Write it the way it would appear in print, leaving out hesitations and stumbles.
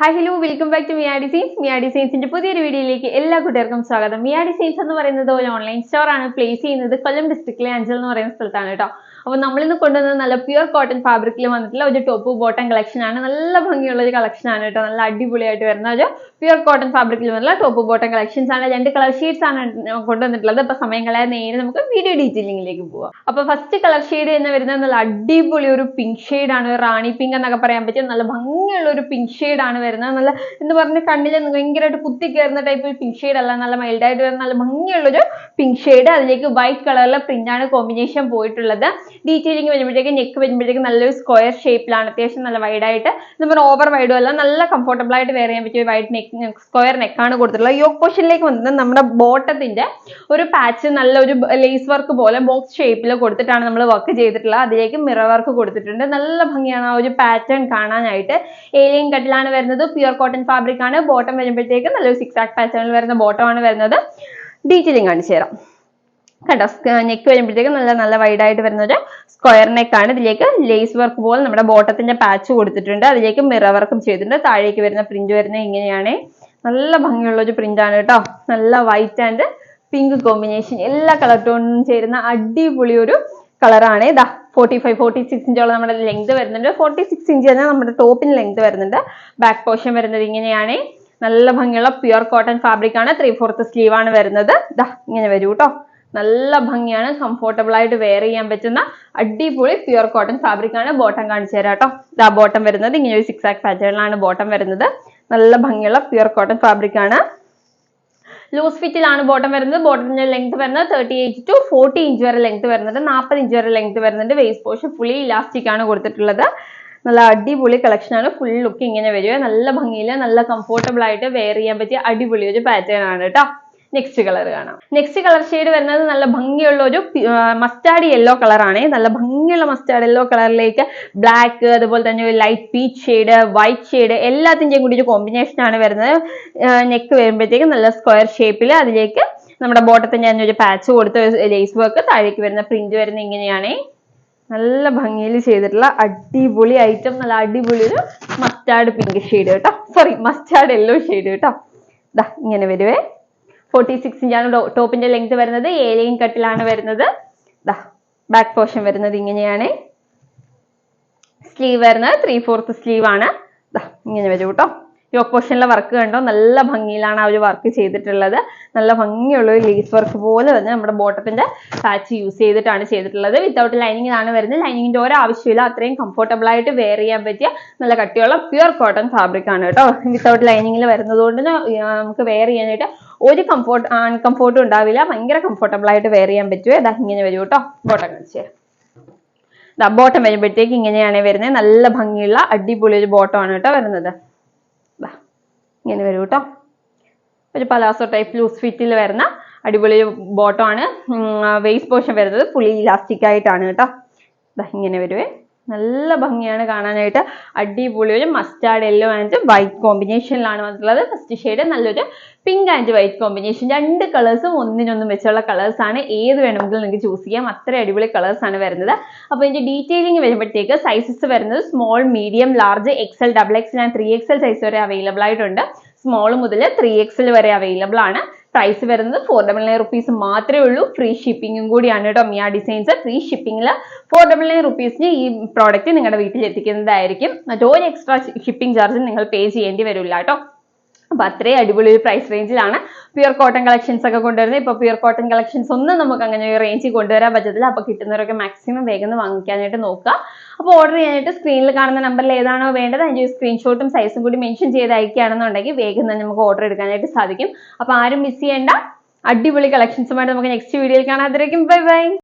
Hi hello welcome back to Mia designs. മിയാ ഡിസൈൻസിന്റെ പുതിയൊരു വീഡിയോയിലേക്ക് എല്ലാ കൂട്ടുകാർക്കും സ്വാഗതം. മിയാ ഡിസൈൻസ് എന്ന് പറയുന്നത് ഒരു ഓൺലൈൻ സ്റ്റോർ ആണ്. പ്ലേസ് ചെയ്യുന്നത് കൊല്ലം ഡിസ്ട്രിക്റ്റിലെ അഞ്ചൽ എന്ന് പറയുന്ന സ്ഥലത്താണ് കേട്ടോ. അപ്പോൾ നമ്മളിന്ന് കൊണ്ടുവന്നത് നല്ല പ്യുർ കോട്ടൺ ഫാബ്രിക്കിൽ വന്നിട്ടുള്ള ഒരു ടോപ്പ് ബോട്ടം കളക്ഷൻ ആണ്. നല്ല ഭംഗിയുള്ള ഒരു കളക്ഷൻ ആണ് കേട്ടോ. നല്ല അടിപൊളിയായിട്ട് വരുന്ന ഒരു പ്യുർ കോട്ടൺ ഫാബ്രിക്കിൽ വന്നിട്ടുള്ള ടോപ്പ് ബോട്ടം കളക്ഷൻസ് ആണ്. 2 കളർ ഷെയ്ഡ്സ് ആണ് കൊണ്ടുവന്നിട്ടുള്ളത്. അപ്പൊ സമയം കളയാതെ നേരെ നമുക്ക് വീഡിയോ ഡീറ്റെയിലിംഗിലേക്ക് പോവാം. അപ്പൊ ഫസ്റ്റ് കളർ ഷെയ്ഡ് എന്ന് വരുന്നത് നല്ല അടിപൊളി ഒരു പിങ്ക് ഷെയ്ഡ് ആണ്. റാണി പിങ്ക് എന്നൊക്കെ പറയാൻ പറ്റും. നല്ല ഭംഗിയുള്ള ഒരു പിങ്ക് ഷെയ്ഡ് ആണ് വരുന്നത്. നല്ല എന്ന് പറഞ്ഞ കണ്ണിൽ ഭയങ്കരമായിട്ട് കുത്തി കയറുന്ന ടൈപ്പ് പിങ്ക് ഷെയ്ഡ് അല്ല, നല്ല മൈൽഡ് ആയിട്ട് വരുന്ന നല്ല ഭംഗിയുള്ളൊരു പിങ്ക് ഷെയ്ഡ്. അതിലേക്ക് വൈറ്റ് കളറിലെ പ്രിന്റ് ആണ് കോമ്പിനേഷൻ പോയിട്ടുള്ളത്. ഡീറ്റെയിലിംഗ് വരുമ്പോഴത്തേക്ക് നെക്ക് വരുമ്പോഴത്തേക്ക് നല്ലൊരു സ്ക്വയർ ഷേപ്പിലാണ്, അത്യാവശ്യം നല്ല വൈഡ് ആയിട്ട്, നമ്മൾ ഓവർ വൈഡും അല്ല, നല്ല കംഫർട്ടബിൾ ആയിട്ട് വെയർ ചെയ്യാൻ പറ്റിയ വൈഡ് നെക്ക് സ്ക്വയർ നെക്കാണ് കൊടുത്തിട്ടുള്ളത്. യോക്ക് പോർഷനിലേക്ക് വന്നത് നമ്മുടെ ബോട്ടത്തിന്റെ ഒരു പാച്ച് നല്ലൊരു ലേസ് വർക്ക് പോലെ ബോക്സ് ഷേപ്പിൽ കൊടുത്തിട്ടാണ് നമ്മൾ വർക്ക് ചെയ്തിട്ടുള്ളത്. അതിലേക്ക് മിറർ വർക്ക് കൊടുത്തിട്ടുണ്ട്. നല്ല ഭംഗിയാണ് ആ ഒരു പാറ്റേൺ കാണാനായിട്ട്. ഏലിയൻ കട്ടിലാണ് വരുന്നത്. പ്യുർ കോട്ടൺ ഫാബ്രിക് ആണ്. ബോട്ടം വരുമ്പോഴത്തേക്ക് നല്ലൊരു 6 ആക്ട് പാറ്റേണിൽ വരുന്ന ബോട്ടം ആണ് വരുന്നത്. ഡീറ്റെയിലിംഗ് കാണിച്ചു തരാം കേട്ടോ. നെക്ക് വരുമ്പോഴത്തേക്ക് നല്ല വൈഡ് ആയിട്ട് വരുന്ന ഒരു സ്ക്വയർ നെക്ക് ആണ്. ഇതിലേക്ക് ലേസ് വർക്ക് പോലെ നമ്മുടെ ബോട്ടത്തിന്റെ പാച്ച് കൊടുത്തിട്ടുണ്ട്. അതിലേക്ക് മിറർ വർക്കും ചെയ്തിട്ടുണ്ട്. താഴേക്ക് വരുന്ന പ്രിന്റ് വരുന്നത് ഇങ്ങനെയാണ്. നല്ല ഭംഗിയുള്ള ഒരു പ്രിന്റ് ആണ് കേട്ടോ. നല്ല വൈറ്റ് ആൻഡ് പിങ്ക് കോമ്പിനേഷൻ, എല്ലാ കളർ ടോണിനും ചേരുന്ന അടിപൊളി ഒരു കളറാണ്. ഇതാ 45-46 ഇഞ്ചോളം നമ്മുടെ ലെങ്ത് വരുന്നുണ്ട്. 46 ഇഞ്ച് തന്നെ നമ്മുടെ ടോപ്പിന് ലെങ്ത് വരുന്നുണ്ട്. ബാക്ക് പോർഷൻ വരുന്നത് ഇങ്ങനെയാണ്. നല്ല ഭംഗിയുള്ള പ്യുർ കോട്ടൺ ഫാബ്രിക് ആണ്. 3/4 സ്ലീവ് ആണ് വരുന്നത്. ഇതാ ഇങ്ങനെ വരൂ കേട്ടോ. നല്ല ഭംഗിയാണ്, കംഫോർട്ടബിൾ ആയിട്ട് വെയർ ചെയ്യാൻ പറ്റുന്ന അടിപൊളി പ്യുർ കോട്ടൺ ഫാബ്രിക് ആണ്. ബോട്ടം കാണിച്ചു തരാം കേട്ടോ. ഇതാ ബോട്ടം വരുന്നത് ഇങ്ങനെ ഒരു 6 ആക്ട് പാറ്റേണിലാണ് ബോട്ടം വരുന്നത്. നല്ല ഭംഗിയുള്ള പ്യുർ കോട്ടൺ ഫാബ്രിക് ആണ്. ലൂസ് ഫിറ്റിലാണ് ബോട്ടം വരുന്നത്. ബോട്ടത്തിന്റെ ലെങ്ത് വരുന്നത് 38 to 40 ഇഞ്ച് വരെ ലെങ്ത് വരുന്നുണ്ട്. 40 ഇഞ്ച് വരെ ലെങ്ത് വരുന്നുണ്ട്. വേസ്റ്റ് പോർഷൻ ഫുള്ളി ഇലാസ്റ്റിക് ആണ് കൊടുത്തിട്ടുള്ളത്. നല്ല അടിപൊളി കളക്ഷൻ ആണ്. ഫുൾ ലുക്ക് ഇങ്ങനെ വരിക. നല്ല ഭംഗിയിൽ നല്ല കംഫോർട്ടബിൾ ആയിട്ട് വെയർ ചെയ്യാൻ പറ്റിയ അടിപൊളി ഒരു പാറ്റേൺ ആണ് കേട്ടോ. നെക്സ്റ്റ് കളർ കാണാം. നെക്സ്റ്റ് കളർ ഷെയ്ഡ് വരുന്നത് നല്ല ഭംഗിയുള്ള ഒരു മസ്റ്റാർഡ് യെല്ലോ കളർ ആണ്. നല്ല ഭംഗിയുള്ള മസ്റ്റാർഡ് യെല്ലോ കളറിലേക്ക് ബ്ലാക്ക്, അതുപോലെ തന്നെ ഒരു light peach shade, white shade, എല്ലാത്തിന്റെയും കൂടി ഒരു കോമ്പിനേഷൻ ആണ് വരുന്നത്. നെക്ക് വരുമ്പോഴത്തേക്ക് നല്ല സ്ക്വയർ ഷേപ്പിൽ അതിലേക്ക് നമ്മുടെ ബോട്ടത്തിന്റെ തന്നെ ഒരു പാച്ച് കൊടുത്ത് ലേസ് വർക്ക്, താഴേക്ക് വരുന്ന പ്രിന്റ് വരുന്ന ഇങ്ങനെയാണ്. നല്ല ഭംഗിയിൽ ചെയ്തിട്ടുള്ള അടിപൊളി ഐറ്റം. നല്ല അടിപൊളി ഒരു മസ്റ്റാർഡ് പിങ്ക് ഷെയ്ഡ് കേട്ടോ. സോറി, മസ്റ്റാർഡ് യെല്ലോ ഷെയ്ഡ് കേട്ടോ. ഇതാ ഇങ്ങനെ വരുവേ. 46 ഇഞ്ചാണ് ടോപ്പിന്റെ ലെങ്ത് വരുന്നത്. ഏലിയൻ കട്ടിലാണ് വരുന്നത്. ബാക്ക് പോർഷൻ വരുന്നത് ഇങ്ങനെയാണ്. സ്ലീവ് വരുന്നത് 3/4 സ്ലീവ് ആണ്. ഇങ്ങനെ വരും കേട്ടോ. യോക്ക് പോർഷനിലെ വർക്ക് കണ്ടോ, നല്ല ഭംഗിയിലാണ് ആ ഒരു വർക്ക് ചെയ്തിട്ടുള്ളത്. നല്ല ഭംഗിയുള്ള ഒരു ലേസ് വർക്ക് പോലെ തന്നെ നമ്മുടെ ബോട്ടത്തിന്റെ പാച്ച് യൂസ് ചെയ്തിട്ടാണ് ചെയ്തിട്ടുള്ളത്. വിത്തൗട്ട് ലൈനിങ്ങിലാണ് വരുന്നത്. ലൈനിങ്ങിന്റെ ഒരു ആവശ്യമില്ല. അത്രയും കംഫോർട്ടബിൾ ആയിട്ട് വെയർ ചെയ്യാൻ പറ്റിയ നല്ല കട്ടിയുള്ള പ്യുർ കോട്ടൺ ഫാബ്രിക് ആണ് കേട്ടോ. വിത്തൗട്ട് ലൈനിങ്ങിൽ വരുന്നത് കൊണ്ട് നമുക്ക് വെയർ ചെയ്യാനായിട്ട് ഒരു അൺകംഫോർട്ടും ഉണ്ടാവില്ല. ഭയങ്കര കംഫോർട്ടബിൾ ആയിട്ട് വെയർ ചെയ്യാൻ പറ്റുമോ. ഇതാ ഇങ്ങനെ വരും കേട്ടോ. ബോട്ടം കാണിച്ചു തരാം. ബോട്ടം വരുമ്പോഴത്തേക്ക് ഇങ്ങനെയാണ് വരുന്നത്. നല്ല ഭംഗിയുള്ള അടിപൊളി ഒരു ബോട്ടം ആണ് കേട്ടോ വരുന്നത്. ഇങ്ങനെ വരും കേട്ടോ. ഒരു പലാസോ ടൈപ്പ് ലൂസ് ഫിറ്റിൽ വരുന്ന അടിപൊളി ബോട്ടം ആണ്. വേസ്റ്റ് പോർഷൻ വരുന്നത് ഫുള്ളി ഇലാസ്റ്റിക് ആയിട്ടാണ് കേട്ടോ. ഇങ്ങനെ വരുവേ. നല്ല ഭംഗിയാണ് കാണാനായിട്ട്. അടിപൊളി ഒരു മസ്റ്റാർഡ് യെല്ലോ ആൻഡ് വൈറ്റ് കോമ്പിനേഷനിലാണ് വന്നിട്ടുള്ളത്. ഫസ്റ്റ് ഷെയ്ഡ് നല്ലൊരു പിങ്ക് ആൻഡ് വൈറ്റ് കോമ്പിനേഷൻ. 2 കളേഴ്സും ഒന്നിനൊന്നും വെച്ചുള്ള കളേഴ്സ് ആണ്. ഏത് വേണമെങ്കിലും നിങ്ങൾക്ക് ചൂസ് ചെയ്യാം. അത്ര അടിപൊളി കളേഴ്സ് ആണ് വരുന്നത്. അപ്പോൾ ഇതിന്റെ ഡീറ്റെയിലിംഗ് വരുമ്പോഴത്തേക്ക് സൈസസ് വരുന്നത് small, medium, large, XL, XXL and 3XL size വരെ അവൈലബിൾ ആയിട്ടുണ്ട്. സ്മോൾ മുതൽ 3XL വരെ അവൈലബിൾ ആണ്. പ്രൈസ് വരുന്നത് 499 റുപ്പീസ് മാത്രമേ ഉള്ളൂ. ഫ്രീ ഷിപ്പിംഗും കൂടിയാണ് കേട്ടോ. മിയാ ഡിസൈൻസ് ഫ്രീ ഷിപ്പിംഗിൽ 499 റുപ്പീസിന് ഈ പ്രോഡക്റ്റ് നിങ്ങളുടെ വീട്ടിൽ എത്തിക്കുന്നതായിരിക്കും. മറ്റൊരു എക്സ്ട്രാ ഷിപ്പിംഗ് ചാർജ് നിങ്ങൾ പേ ചെയ്യേണ്ടി വരില്ല കേട്ടോ. അപ്പൊ അത്രയും അടിപൊളി ഒരു പ്രൈസ് റേഞ്ചിലാണ് പ്യുർ കോട്ടൺ കളക്ഷൻസ് ഒക്കെ കൊണ്ടുവരുന്നത്. ഇപ്പൊ പ്യുർ കോട്ടൺ കളക്ഷൻസ് ഒന്നും നമുക്ക് അങ്ങനെ ഒരു റേഞ്ചിൽ കൊണ്ടുവരാൻ പറ്റത്തില്ല. അപ്പൊ കിട്ടുന്നവരൊക്കെ മാക്സിമം വേഗം വാങ്ങിക്കാനായിട്ട് നോക്കുക. അപ്പോൾ ഓർഡർ ചെയ്യാനായിട്ട് സ്ക്രീനിൽ കാണുന്ന നമ്പറിൽ ഏതാണോ വേണ്ടത് അതിന്റെ സ്ക്രീൻഷോട്ടും സൈസും കൂടി മെൻഷൻ ചെയ്ത് അയക്കുകയാണെന്നുണ്ടെങ്കിൽ വേഗം തന്നെ നമുക്ക് ഓർഡർ എടുക്കാനായിട്ട് സാധിക്കും. അപ്പൊ ആരും മിസ് ചെയ്യേണ്ട. അടിപൊളി കളക്ഷൻസുമായിട്ട് നമുക്ക് നെക്സ്റ്റ് വീഡിയോയിൽ കാണാം. അതിലേക്കും ബൈ ബൈ.